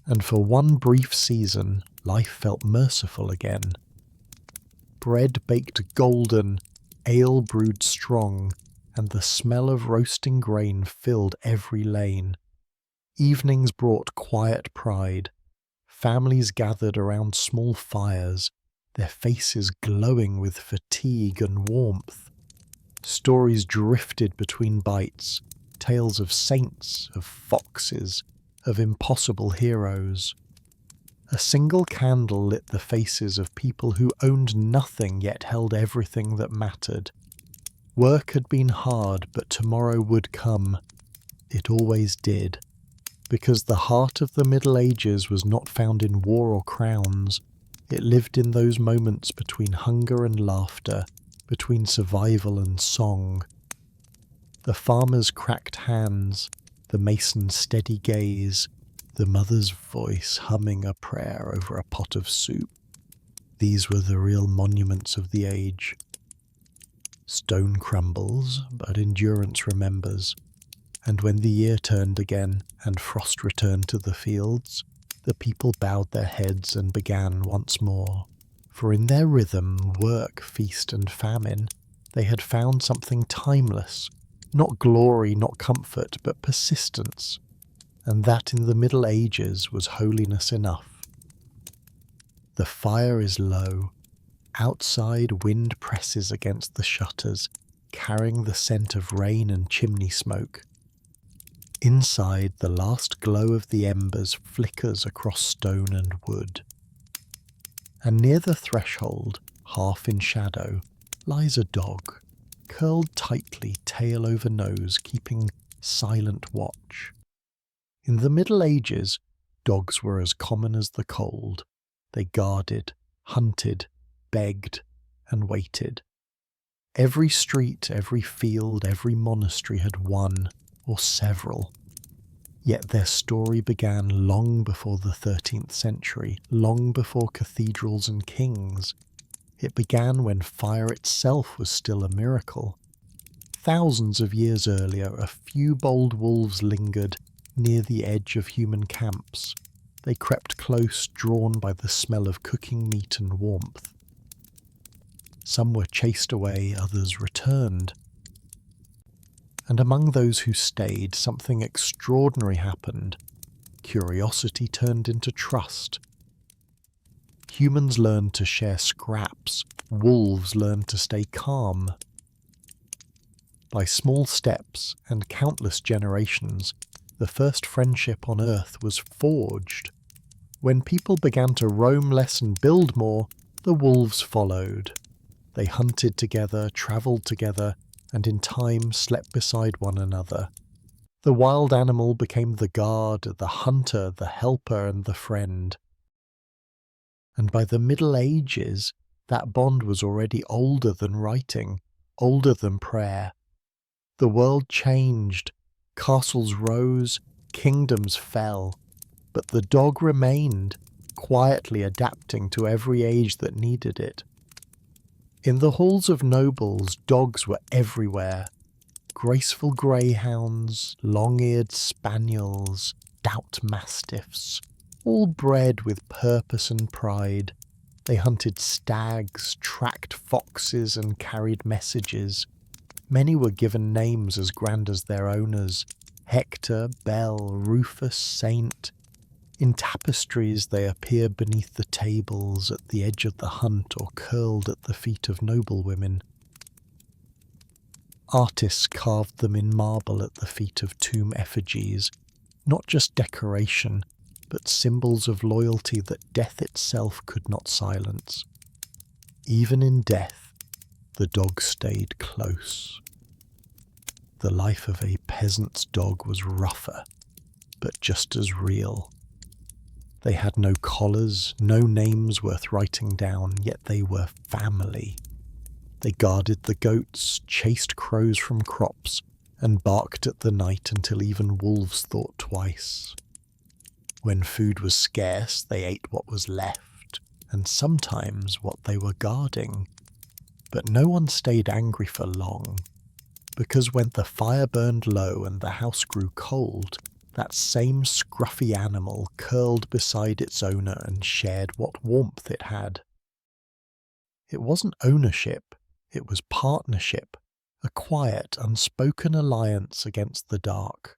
and for one brief season, life felt merciful again. Bread baked golden, ale brewed strong, and the smell of roasting grain filled every lane. Evenings brought quiet pride. Families gathered around small fires, their faces glowing with fatigue and warmth. Stories drifted between bites, tales of saints, of foxes, of impossible heroes. A single candle lit the faces of people who owned nothing yet held everything that mattered. Work had been hard, but tomorrow would come. It always did. Because the heart of the Middle Ages was not found in war or crowns. It lived in those moments between hunger and laughter, between survival and song. The farmer's cracked hands, the mason's steady gaze, the mother's voice humming a prayer over a pot of soup. These were the real monuments of the age. Stone crumbles, but endurance remembers. And when the year turned again, and frost returned to the fields, the people bowed their heads and began once more. For in their rhythm, work, feast, and famine, they had found something timeless, not glory, not comfort, but persistence, and that in the Middle Ages was holiness enough. The fire is low. Outside, wind presses against the shutters, carrying the scent of rain and chimney smoke. Inside, the last glow of the embers flickers across stone and wood. And near the threshold, half in shadow, lies a dog, curled tightly, tail over nose, keeping silent watch. In the Middle Ages, dogs were as common as the cold. They guarded, hunted, begged, and waited. Every street, every field, every monastery had one, or several. Yet their story began long before the 13th century, long before cathedrals and kings. It began when fire itself was still a miracle. Thousands of years earlier, a few bold wolves lingered near the edge of human camps. They crept close, drawn by the smell of cooking meat and warmth. Some were chased away, others returned. And among those who stayed, something extraordinary happened. Curiosity turned into trust. Humans learned to share scraps. Wolves learned to stay calm. By small steps and countless generations, the first friendship on Earth was forged. When people began to roam less and build more, the wolves followed. They hunted together, travelled together, and in time slept beside one another. The wild animal became the guard, the hunter, the helper, and the friend. And by the Middle Ages, that bond was already older than writing, older than prayer. The world changed, castles rose, kingdoms fell, but the dog remained, quietly adapting to every age that needed it. In the halls of nobles, dogs were everywhere. Graceful greyhounds, long-eared spaniels, stout mastiffs, all bred with purpose and pride. They hunted stags, tracked foxes, and carried messages. Many were given names as grand as their owners: Hector, Belle, Rufus, Saint. In tapestries they appeared beneath the tables, at the edge of the hunt, or curled at the feet of noblewomen. Artists carved them in marble at the feet of tomb effigies, not just decoration, but symbols of loyalty that death itself could not silence. Even in death, the dog stayed close. The life of a peasant's dog was rougher, but just as real. They had no collars, no names worth writing down, yet they were family. They guarded the goats, chased crows from crops, and barked at the night until even wolves thought twice. When food was scarce, they ate what was left, and sometimes what they were guarding. But no one stayed angry for long, because when the fire burned low and the house grew cold, that same scruffy animal curled beside its owner and shared what warmth it had. It wasn't ownership, it was partnership, a quiet, unspoken alliance against the dark.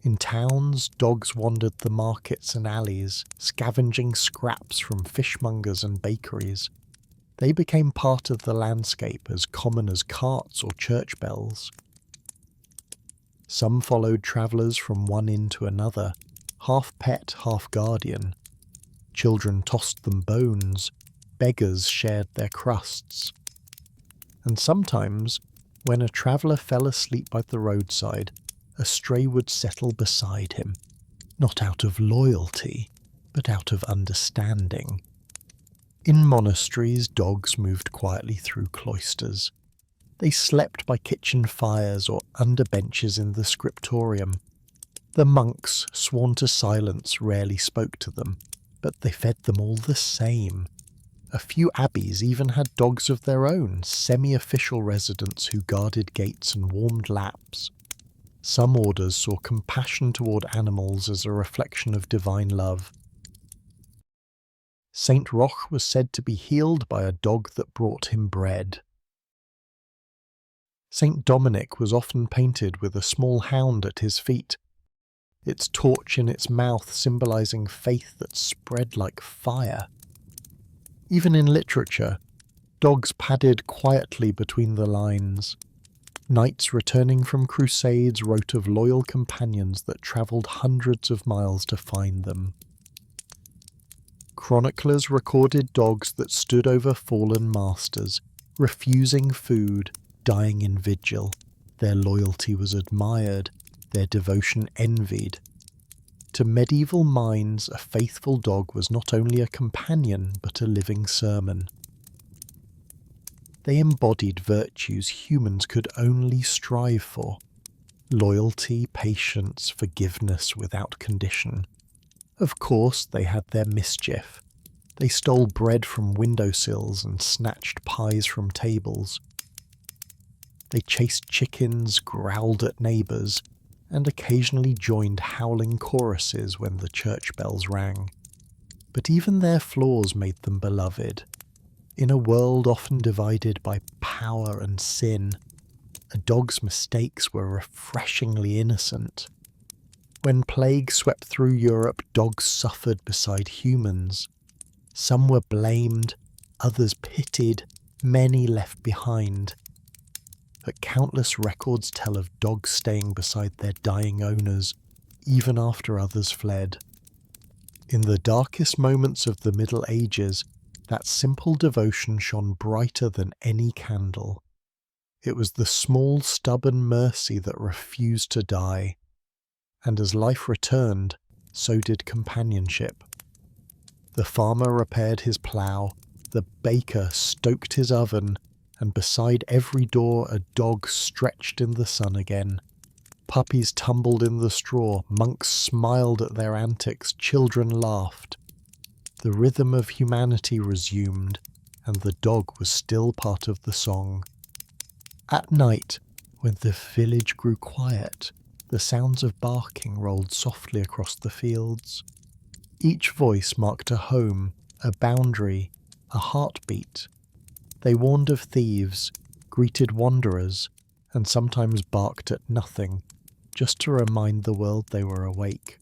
In towns, dogs wandered the markets and alleys, scavenging scraps from fishmongers and bakeries. They became part of the landscape, as common as carts or church bells. Some followed travellers from one inn to another, half pet, half guardian. Children tossed them bones, beggars shared their crusts. And sometimes, when a traveller fell asleep by the roadside, a stray would settle beside him, not out of loyalty, but out of understanding. In monasteries, dogs moved quietly through cloisters. They slept by kitchen fires or under benches in the scriptorium. The monks, sworn to silence, rarely spoke to them, but they fed them all the same. A few abbeys even had dogs of their own, semi-official residents who guarded gates and warmed laps. Some orders saw compassion toward animals as a reflection of divine love. Saint Roch was said to be healed by a dog that brought him bread. Saint Dominic was often painted with a small hound at his feet, its torch in its mouth symbolizing faith that spread like fire. Even in literature, dogs padded quietly between the lines. Knights returning from crusades wrote of loyal companions that travelled hundreds of miles to find them. Chroniclers recorded dogs that stood over fallen masters, refusing food, dying in vigil. Their loyalty was admired, their devotion envied. To medieval minds, a faithful dog was not only a companion, but a living sermon. They embodied virtues humans could only strive for: Loyalty, patience, forgiveness without condition. Of course, they had their mischief. They stole bread from windowsills and snatched pies from tables. They chased chickens, growled at neighbours, and occasionally joined howling choruses when the church bells rang. But even their flaws made them beloved. In a world often divided by power and sin, a dog's mistakes were refreshingly innocent. When plague swept through Europe, dogs suffered beside humans. Some were blamed, others pitied, many left behind. But countless records tell of dogs staying beside their dying owners, even after others fled. In the darkest moments of the Middle Ages, that simple devotion shone brighter than any candle. It was the small, stubborn mercy that refused to die. And as life returned, so did companionship. The farmer repaired his plough, the baker stoked his oven, and beside every door a dog stretched in the sun again. Puppies tumbled in the straw, monks smiled at their antics, children laughed. The rhythm of humanity resumed, and the dog was still part of the song. At night, when the village grew quiet, the sounds of barking rolled softly across the fields. Each voice marked a home, a boundary, a heartbeat. They warned of thieves, greeted wanderers, and sometimes barked at nothing, just to remind the world they were awake.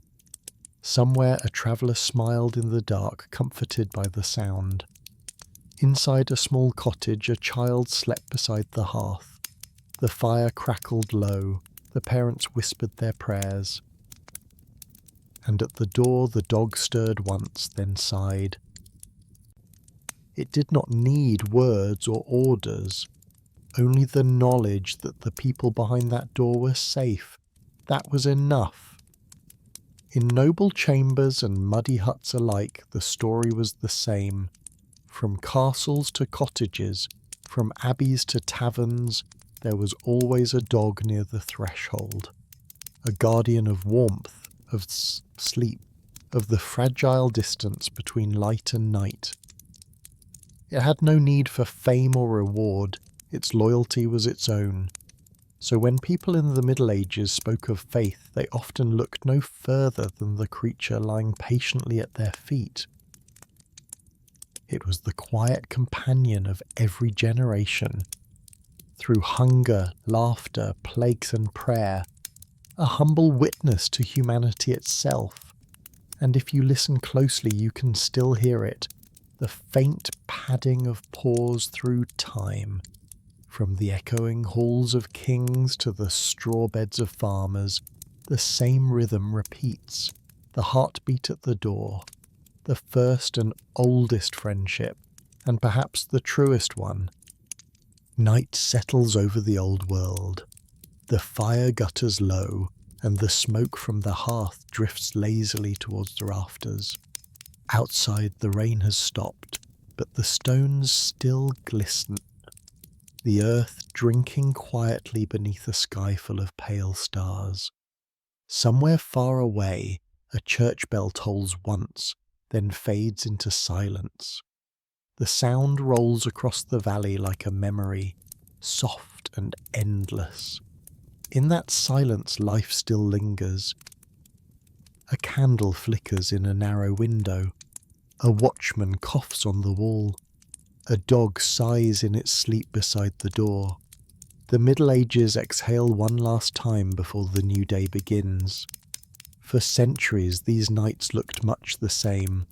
Somewhere a traveller smiled in the dark, comforted by the sound. Inside a small cottage, a child slept beside the hearth. The fire crackled low, the parents whispered their prayers. And at the door the dog stirred once, then sighed. It did not need words or orders, only the knowledge that the people behind that door were safe. That was enough. In noble chambers and muddy huts alike, the story was the same. From castles to cottages, from abbeys to taverns, there was always a dog near the threshold. A guardian of warmth, of sleep, of the fragile distance between light and night. It had no need for fame or reward, its loyalty was its own. So when people in the Middle Ages spoke of faith, they often looked no further than the creature lying patiently at their feet. It was the quiet companion of every generation. Through hunger, laughter, plagues and prayer, a humble witness to humanity itself. And if you listen closely, you can still hear it, the faint padding of paws through time. From the echoing halls of kings to the straw beds of farmers, the same rhythm repeats, the heartbeat at the door, the first and oldest friendship, and perhaps the truest one. Night settles over the old world. The fire gutters low, and the smoke from the hearth drifts lazily towards the rafters. Outside the rain has stopped, but the stones still glisten. The earth drinking quietly beneath a sky full of pale stars. Somewhere far away, a church bell tolls once, then fades into silence. The sound rolls across the valley like a memory, soft and endless. In that silence life still lingers. A candle flickers in a narrow window. A watchman coughs on the wall. A dog sighs in its sleep beside the door. The Middle Ages exhale one last time before the new day begins. For centuries these nights looked much the same.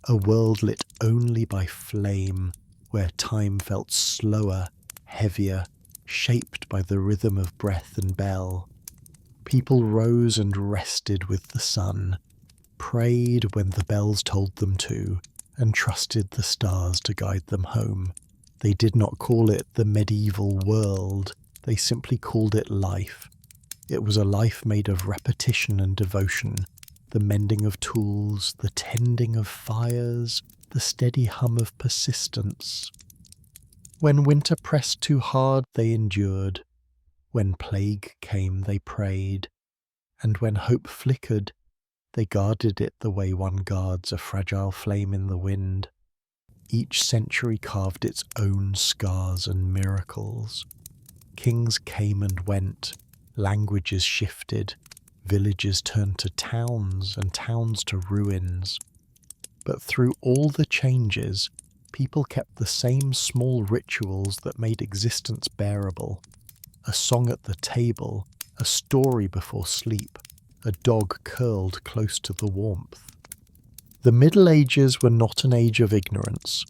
A world lit only by flame, where time felt slower, heavier, shaped by the rhythm of breath and bell. People rose and rested with the sun, prayed when the bells told them to, and trusted the stars to guide them home. They did not call it the medieval world, they simply called it life. It was a life made of repetition and devotion, the mending of tools, the tending of fires, the steady hum of persistence. When winter pressed too hard, they endured. When plague came, they prayed, and when hope flickered, they guarded it the way one guards a fragile flame in the wind. Each century carved its own scars and miracles. Kings came and went, languages shifted, villages turned to towns and towns to ruins. But through all the changes, people kept the same small rituals that made existence bearable. A song at the table, a story before sleep, a dog curled close to the warmth. The Middle Ages were not an age of ignorance.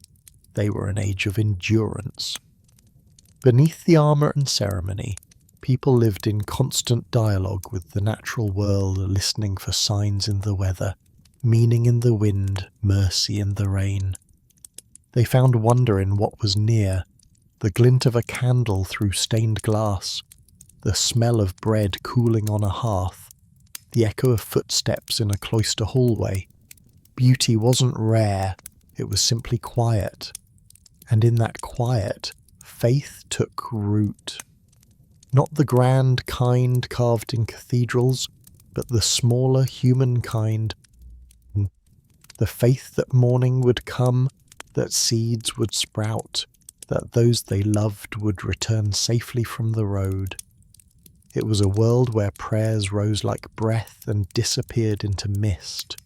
They were an age of endurance. Beneath the armour and ceremony, people lived in constant dialogue with the natural world, listening for signs in the weather, meaning in the wind, mercy in the rain. They found wonder in what was near, the glint of a candle through stained glass, the smell of bread cooling on a hearth, the echo of footsteps in a cloister hallway. Beauty wasn't rare, it was simply quiet. And in that quiet, faith took root. Not the grand kind carved in cathedrals, but the smaller human kind. The faith that morning would come, that seeds would sprout, that those they loved would return safely from the road. It was a world where prayers rose like breath and disappeared into mist,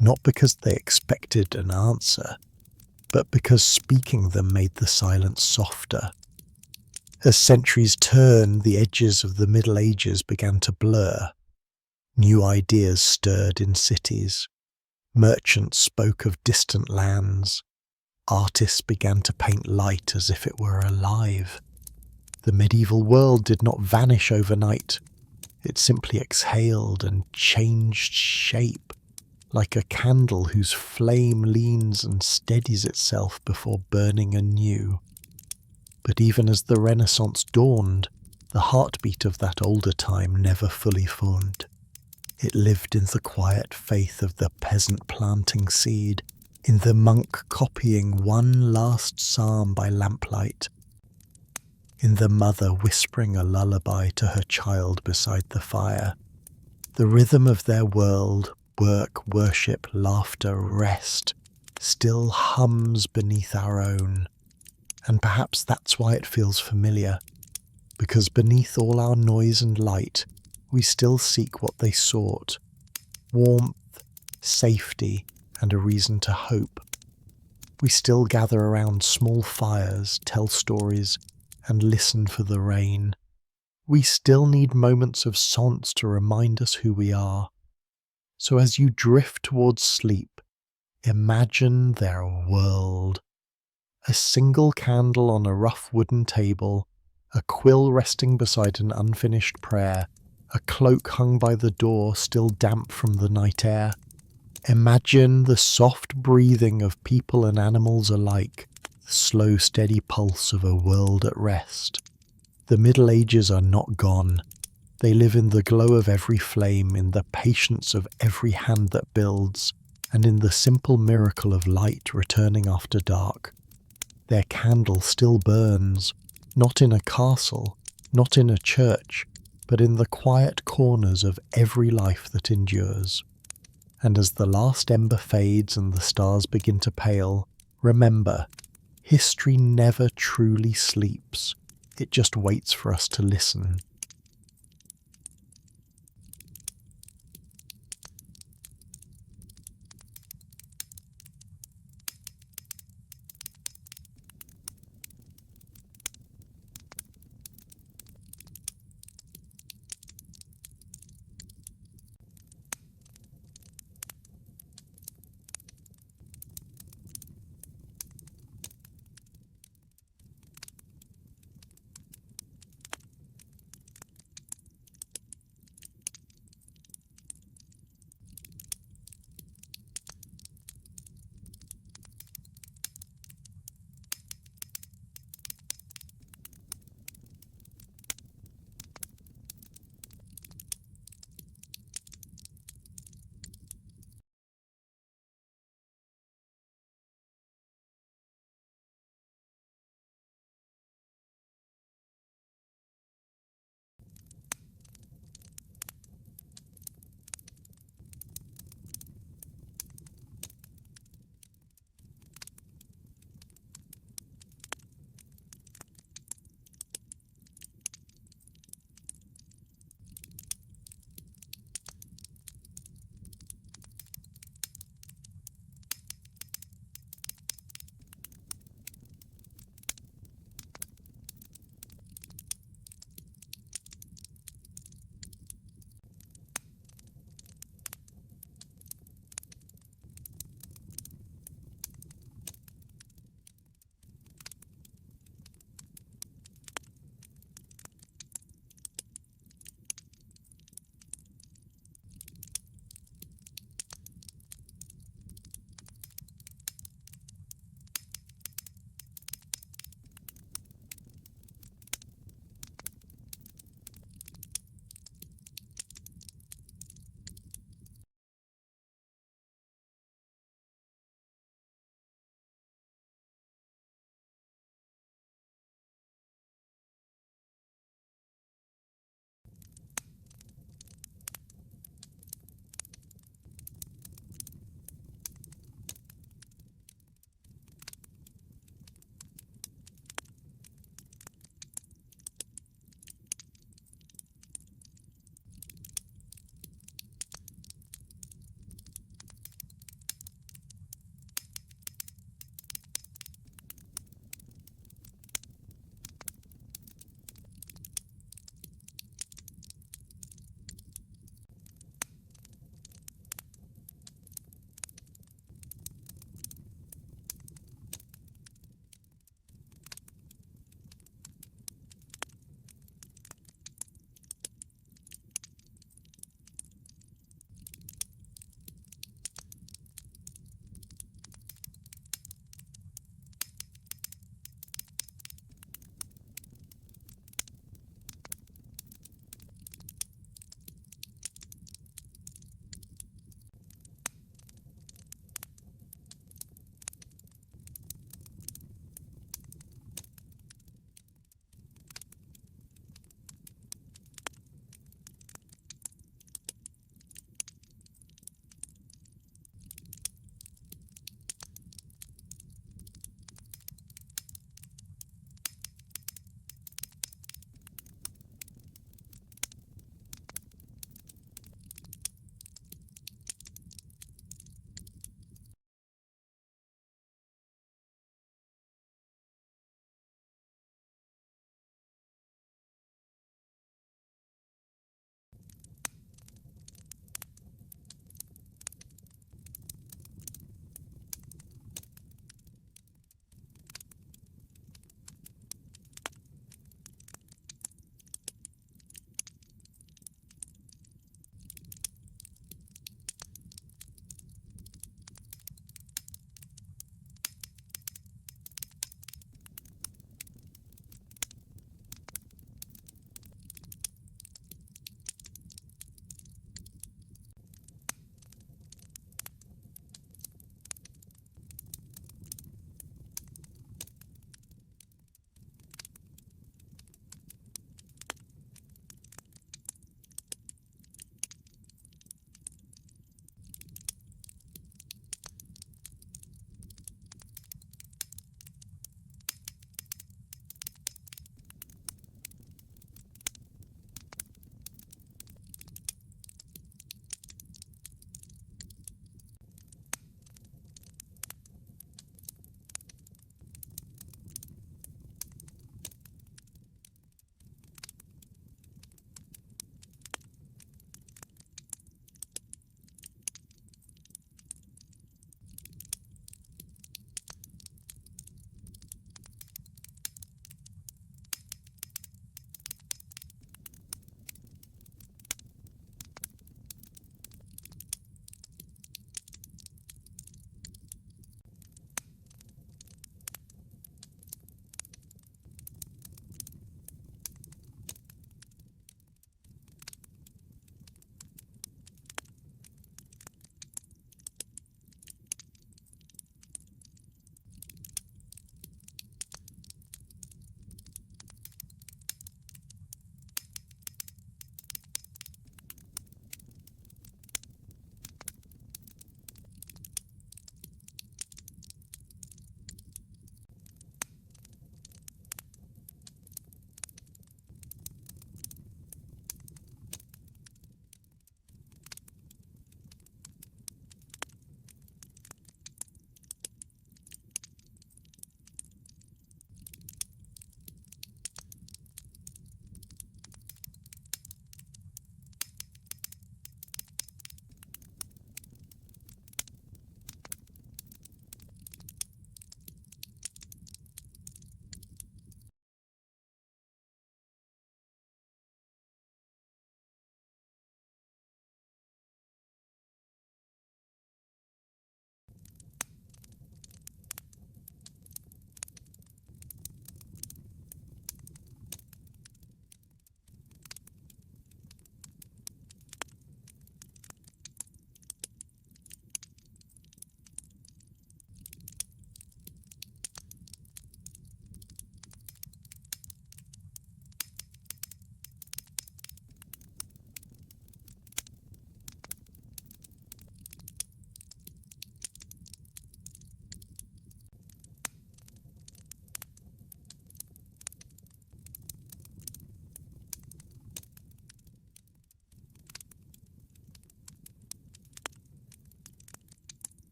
not because they expected an answer, but because speaking them made the silence softer. As centuries turned, the edges of the Middle Ages began to blur. New ideas stirred in cities. Merchants spoke of distant lands. Artists began to paint light as if it were alive. The medieval world did not vanish overnight. It simply exhaled and changed shape, like a candle whose flame leans and steadies itself before burning anew. But even as the Renaissance dawned, the heartbeat of that older time never fully formed. It lived in the quiet faith of the peasant planting seed, in the monk copying one last psalm by lamplight, in the mother whispering a lullaby to her child beside the fire. The rhythm of their world, work, worship, laughter, rest, still hums beneath our own. And perhaps that's why it feels familiar, because beneath all our noise and light, we still seek what they sought: warmth, safety, and a reason to hope. We still gather around small fires, tell stories, and listen for the rain. We still need moments of silence to remind us who we are. So as you drift towards sleep, imagine their world. A single candle on a rough wooden table, a quill resting beside an unfinished prayer, a cloak hung by the door still damp from the night air. Imagine the soft breathing of people and animals alike, the slow steady pulse of a world at rest. The Middle Ages are not gone. They live in the glow of every flame, in the patience of every hand that builds, and in the simple miracle of light returning after dark. Their candle still burns, not in a castle, not in a church, but in the quiet corners of every life that endures. And as the last ember fades and the stars begin to pale, remember, history never truly sleeps. It just waits for us to listen.